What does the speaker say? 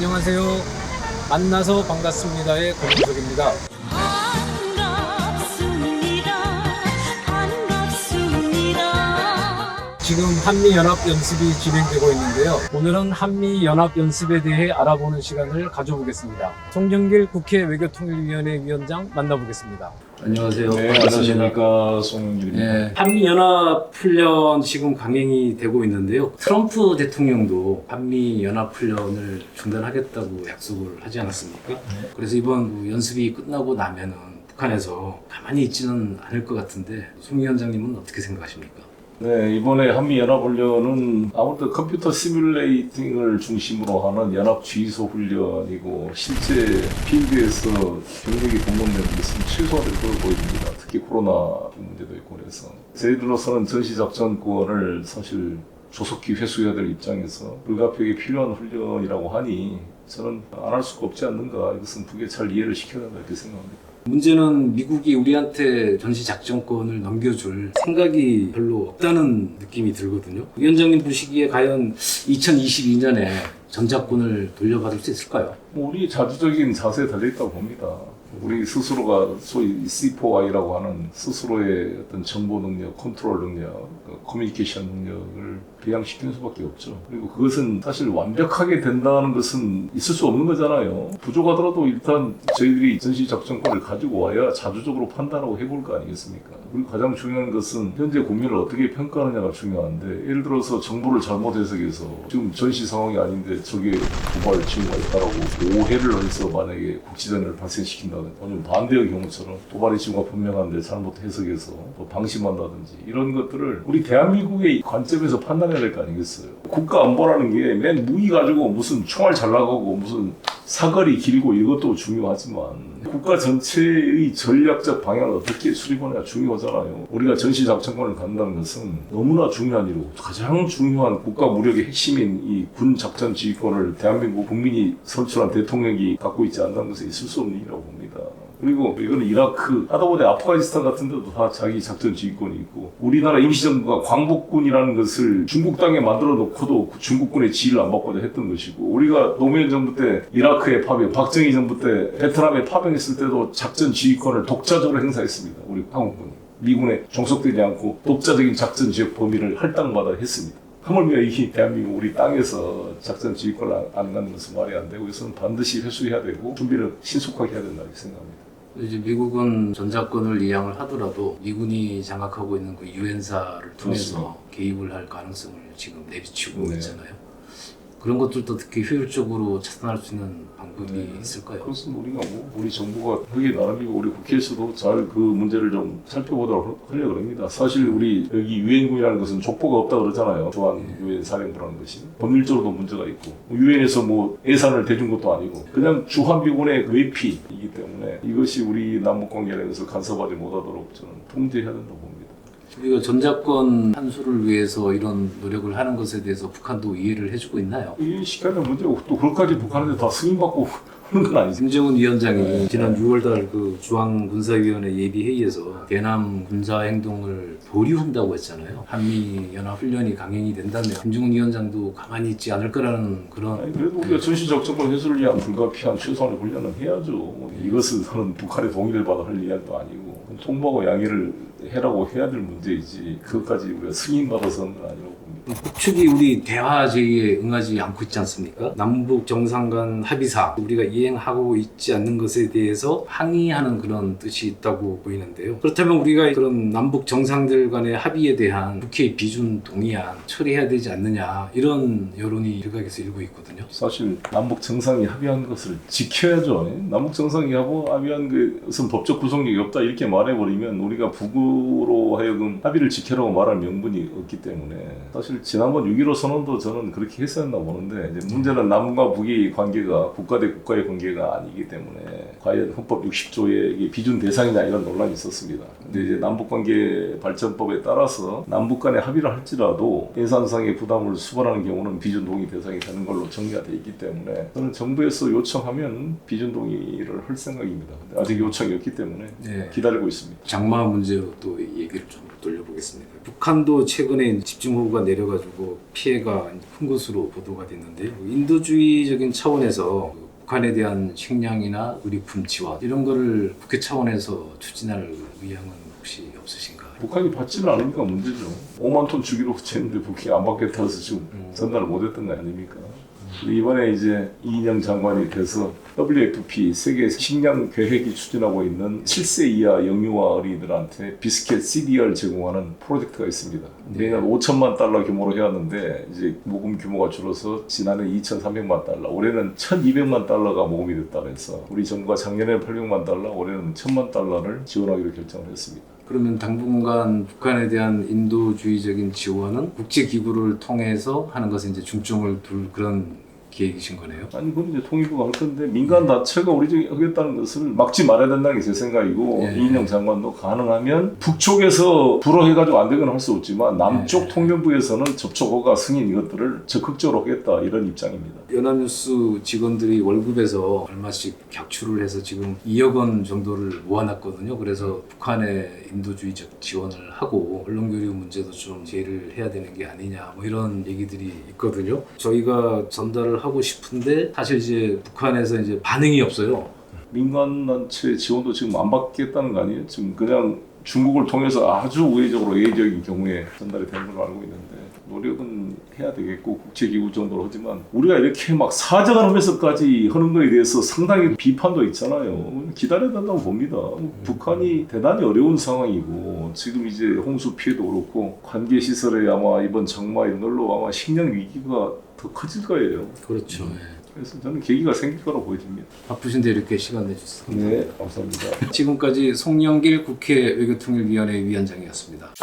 안녕하세요. 만나서 반갑습니다의 고민석입니다. 지금 한미연합연습이 진행되고 있는데요. 오늘은 한미연합연습에 대해 알아보는 시간을 가져보겠습니다. 송영길 국회 외교통일위원회 위원장 만나보겠습니다. 안녕하세요. 네, 안녕하십니까. 송영길입니다. 네, 한미연합훈련 지금 강행이 되고 있는데요. 트럼프 대통령도 한미연합훈련을 중단하겠다고 약속을 하지 않았습니까? 그래서 이번 연습이 끝나고 나면은 북한에서 가만히 있지는 않을 것 같은데 송 위원장님은 어떻게 생각하십니까? 네, 이번에 한미연합훈련은 아무래도 컴퓨터 시뮬레이팅을 중심으로 하는 연합주의소 훈련이고 실제 필드에서 병력이 동원되는 것은 최소화될 걸로 보입니다. 특히 코로나 문제도 있고 그래서 저희들로서는 전시작전권을 사실 조속히 회수해야 될 입장에서 불가피하게 필요한 훈련이라고 하니 저는 안 할 수가 없지 않는가. 이것은 북에 잘 이해를 시켜야 한다 이렇게 생각합니다. 문제는 미국이 우리한테 전시작전권을 넘겨줄 생각이 별로 없다는 느낌이 들거든요. 위원장님 보시기에 과연 2022년에 전작권을 돌려받을 수 있을까요? 우리 자주적인 자세에 달려있다고 봅니다. 우리 스스로가 소위 C4I라고 하는 스스로의 어떤 정보 능력, 컨트롤 능력, 커뮤니케이션 능력을 배양시키는 수밖에 없죠. 그리고 그것은 사실 완벽하게 된다는 것은 있을 수 없는 거잖아요. 부족하더라도 일단 저희들이 전시작전권을 가지고 와야 자주적으로 판단하고 해볼 거 아니겠습니까? 그리고 가장 중요한 것은 현재 국민을 어떻게 평가하느냐가 중요한데, 예를 들어서 정보를 잘못 해석해서 지금 전시 상황이 아닌데 저게 도발 징후가 있다라고 오해를 해서 만약에 국지전을 발생시킨다든지 아니면 반대의 경우처럼 도발의 징후가 분명한데 잘못 해석해서 또 방심한다든지 이런 것들을 우리 대한민국의 관점에서 판단해야 될 거 아니겠어요. 국가 안보라는 게 맨 무기 가지고 무슨 총알 잘 나가고 무슨 사거리 길고 이것도 중요하지만 국가 전체의 전략적 방향을 어떻게 수립하느냐 중요하잖아요. 우리가 전시작전권을 갖는다는 것은 너무나 중요한 일이고 가장 중요한 국가 무력의 핵심인 이 군 작전 지휘권을 대한민국 국민이 선출한 대통령이 갖고 있지 않다는 것은 있을 수 없는 일이라고 봅니다. 그리고 이거는 이라크, 하다보니 아프가니스탄 같은 데도 다 자기 작전 지휘권이 있고, 우리나라 임시정부가 광복군이라는 것을 중국 땅에 만들어 놓고도 중국군의 지휘를 안 받고자 했던 것이고, 우리가 노무현 정부 때 이라크에 파병, 박정희 정부 때 베트남에 파병했을 때도 작전 지휘권을 독자적으로 행사했습니다. 우리 한국군이. 미군에 종속되지 않고 독자적인 작전 지역 범위를 할당마다 했습니다. 하물며 이 대한민국 우리 땅에서 작전 지휘권을 안 갖는 것은 말이 안 되고, 이것은 반드시 회수해야 되고 준비를 신속하게 해야 된다고 생각합니다. 이제 미국은 전작권을 이양을 하더라도 미군이 장악하고 있는 그 유엔사를 통해서 개입을 할 가능성을 지금 내비치고 있잖아요. 그런 것들도 특히 효율적으로 차단할 수 있는 방법이 있을까요? 그것은 우리가 우리 정부가 그게 나름이고 우리 국회에서도 잘 그 문제를 좀 살펴보도록 하려고 합니다. 사실 우리 여기 유엔군이라는 것은 족보가 없다 그러잖아요. 주한 유엔 사령부라는 것이 법률적으로도 문제가 있고 유엔에서 뭐 예산을 대준 것도 아니고 그냥 주한미군의 외피이기 때문에 이것이 우리 남북관계에서 간섭하지 못하도록 저는 통제해야 된다고 봅니다. 우리가 전작권 환수를 위해서 이런 노력을 하는 것에 대해서 북한도 이해를 해주고 있나요? 이해 시켜야 될 문제고 또 그것까지 북한한테 다 승인받고 하는 건 아니죠. 김정은 위원장이 지난 6월달 그 중앙군사위원회 예비회의에서 대남 군사 행동을 보류한다고 했잖아요. 한미연합훈련이 강행이 된다면 김정은 위원장도 가만히 있지 않을 거라는 그런. 아니, 그래도 우리가 전시작전권 해소를 위한 불가피한 최소한의 훈련은 해야죠. 이것은 저는 북한의 동의를 받아 할 이야기도 아니고 통보하고 양해를 해라고 해야 될 문제이지 그것까지 우리가 승인받아서는 아니라고 봅니다. 북측이 우리 대화 제의에 응하지 않고 있지 않습니까? 남북 정상 간 합의사 우리가 이행하고 있지 않는 것에 대해서 항의하는 그런 뜻이 있다고 보이는데요. 그렇다면 우리가 그런 남북 정상들 간의 합의에 대한 국회 비준 동의안 처리해야 되지 않느냐 이런 여론이 일각에서 일고 있거든요. 사실 남북 정상이 합의한 것을 지켜야죠. 남북 정상이 합의한 것은 법적 구속력이 없다 이렇게 말해버리면 우리가 북으로 하여금 합의를 지켜라고 말할 명분이 없기 때문에 사실 지난번 6.15 선언도 저는 그렇게 했어야 한다고 보는데 이제 문제는 남과 북의 관계가 국가 대 국가의 관계가 아니기 때문에 과연 헌법 60조의 비준 대상이냐 이런 논란이 있었습니다. 근데 이제 남북관계 발전법에 따라서 남북 간에 합의를 할지라도 예산상의 부담을 수반하는 경우는 비준 동의 대상이 되는 걸로 정리가 되어 있기 때문에 저는 정부에서 요청하면 비준 동의를 할 생각입니다. 근데 아직 요청이 없기 때문에 기다리고 있습니다. 장마 문제로 또 얘기를 좀 돌려보겠습니다. 북한도 최근에 집중호우가 내려 걸려가지고 피해가 큰 것으로 보도가 됐는데요. 인도주의적인 차원에서 북한에 대한 식량이나 의료품 지원 이런 거를 국회 차원에서 추진할 의향은 혹시 없으신가요? 북한이 받지는 않으니까 문제죠. 5만 톤 주기로 했는데 북한이 안 받겠다고 해서 지금 전달을 못했던 거 아닙니까? 이번에 이제 이인영 장관이 돼서 WFP 세계 식량 계획이 추진하고 있는 7세 이하 영유아 어린이들한테 비스켓 CDR 제공하는 프로젝트가 있습니다. 매년 5천만 달러 규모로 해왔는데 이제 모금 규모가 줄어서 지난해 2,300만 달러, 올해는 1,200만 달러가 모금이 됐다고 해서 우리 정부가 작년에 800만 달러, 올해는 1,000만 달러를 지원하기로 결정을 했습니다. 그러면 당분간 북한에 대한 인도주의적인 지원은 국제기구를 통해서 하는 것에 이제 중점을 둘 그런 계획이신 거네요? 아니 그건 이제 통일부가 할 건데 민간 단체가 우리 쪽에 하겠다는 것을 막지 말아야 된다는 게 제 생각이고 예. 이인영 장관도 가능하면 북쪽에서 불허해가지고 안 되건 할 수 없지만 남쪽 예. 통전부에서는 접촉허가 승인 이것들을 적극적으로 하겠다 이런 입장입니다. 연합뉴스 직원들이 월급에서 얼마씩 격추를 해서 지금 2억 원 정도를 모아놨거든요. 그래서 북한에 인도주의적 지원을 하고 언론교류 문제도 좀 제의를 해야 되는 게 아니냐 뭐 이런 얘기들이 있거든요. 저희가 전달을 하고 싶은데 사실 이제 북한에서 이제 반응이 없어요. 민간 단체 지원도 지금 안 받겠다는 거 아니에요? 지금 그냥 중국을 통해서 아주 우회적으로 예의적인 경우에 전달이 되는 걸로 알고 있는데 노력은 해야 되겠고 국제기구 정도로 하지만 우리가 이렇게 막 사정을 하면서까지 하는 거에 대해서 상당히 비판도 있잖아요. 기다려야 된다고 봅니다. 북한이 대단히 어려운 상황이고 지금 이제 홍수 피해도 그렇고 관계 시설에 아마 이번 장마 이런 걸로 아마 식량 위기가 더 커질 거예요. 그렇죠. 그래서 저는 계기가 생길 거라고 보여집니다. 바쁘신데 이렇게 시간 내주셔서 네, 감사합니다. 지금까지 송영길 국회 외교통일위원회 위원장이었습니다.